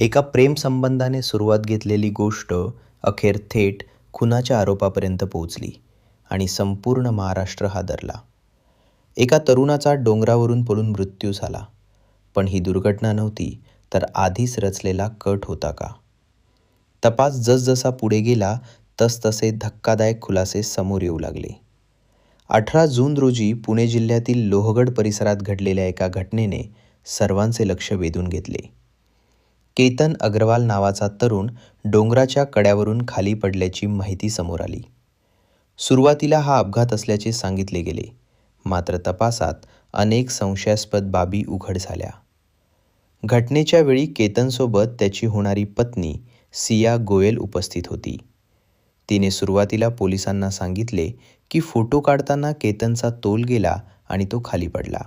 एका प्रेमसंबंधाने सुरुवात घेतलेली गोष्ट अखेर थेट खुनाच्या आरोपापर्यंत पोहोचली आणि संपूर्ण महाराष्ट्र हादरला. एका तरुणाचा डोंगरावरून पडून मृत्यू झाला. पण ही दुर्घटना नव्हती तर आधीच रचलेला कट होता का? तपास जसजसा पुढे गेला तसतसे धक्कादायक खुलासे समोर येऊ लागले. 18 जून रोजी पुणे जिल्ह्यातील लोहगड परिसरात घडलेल्या एका घटनेने सर्वांचे लक्ष वेधून घेतले. केतन अग्रवाल नावाचा तरुण डोंगराच्या कड्यावरून खाली पडल्याची माहिती समोर आली. सुरुवातीला हा अपघात असल्याचे सांगितले गेले, मात्र तपासात अनेक संशयास्पद बाबी उघड झाल्या. घटनेच्या वेळी केतनसोबत त्याची होणारी पत्नी सिया गोयल उपस्थित होती. तिने सुरुवातीला पोलिसांना सांगितले की फोटो काढताना केतनचा तोल गेला आणि तो खाली पडला.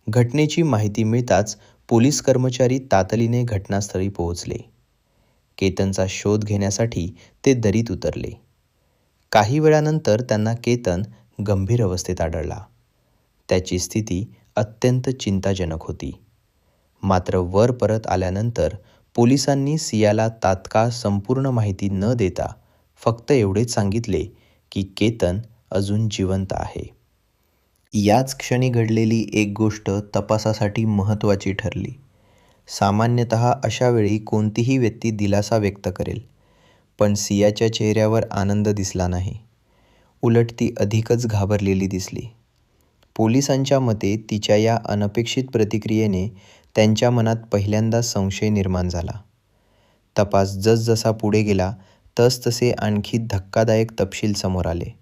घटनेची माहिती मिळताच पोलीस कर्मचारी तातडीने घटनास्थळी पोहोचले. केतनचा शोध घेण्यासाठी ते दरीत उतरले. काही वेळानंतर त्यांना केतन गंभीर अवस्थेत आढळला. त्याची स्थिती अत्यंत चिंताजनक होती. मात्र वर परत आल्यानंतर पोलिसांनी सियाला तात्काळ संपूर्ण माहिती न देता फक्त एवढेच सांगितले की केतन अजून जिवंत आहे. याच क्षणी घडलेली एक गोष्ट तपासासाठी महत्त्वाची ठरली. सामान्यतः अशा वेळी कोणतीही व्यक्ती दिलासा व्यक्त करेल, पण सियाच्या चेहऱ्यावर आनंद दिसला नाही. उलट ती अधिकच घाबरलेली दिसली. पोलिसांच्या मते तिच्या या अनपेक्षित प्रतिक्रियेने त्यांच्या मनात पहिल्यांदा संशय निर्माण झाला. तपास जसजसा पुढे गेला तसतसे आणखी धक्कादायक तपशील समोर आले.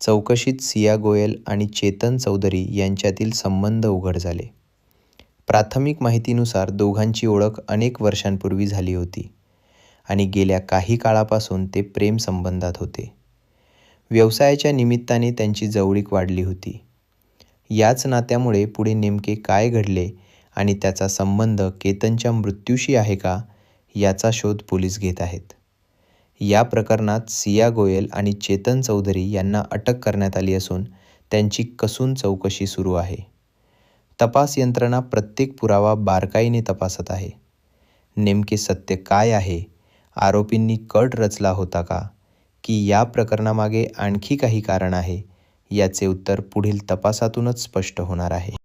चौकशीत सिया गोयल आणि चेतन चौधरी यांच्यातील संबंध उघड झाले. प्राथमिक माहितीनुसार दोघांची ओळख अनेक वर्षांपूर्वी झाली होती आणि गेल्या काही काळापासून ते प्रेम संबंधात होते. व्यवसायाच्या निमित्ताने त्यांची जवळीक वाढली होती. याच नात्यामुळे पुढे नेमके काय घडले आणि त्याचा संबंध केतनच्या मृत्यूशी आहे का, याचा शोध पोलीस घेत आहेत. या प्रकरणात सिया गोयल आणि चेतन चौधरी यांना अटक करण्यात आली असून त्यांची कसून चौकशी सुरू आहे. तपास यंत्रणा प्रत्येक पुरावा बारकाईने तपासत आहे. नेमके सत्य काय आहे? आरोपींनी कट रचला होता का, की या प्रकरणामागे आणखी काही कारण आहे? याचे उत्तर पुढील तपासातूनच स्पष्ट होणार आहे.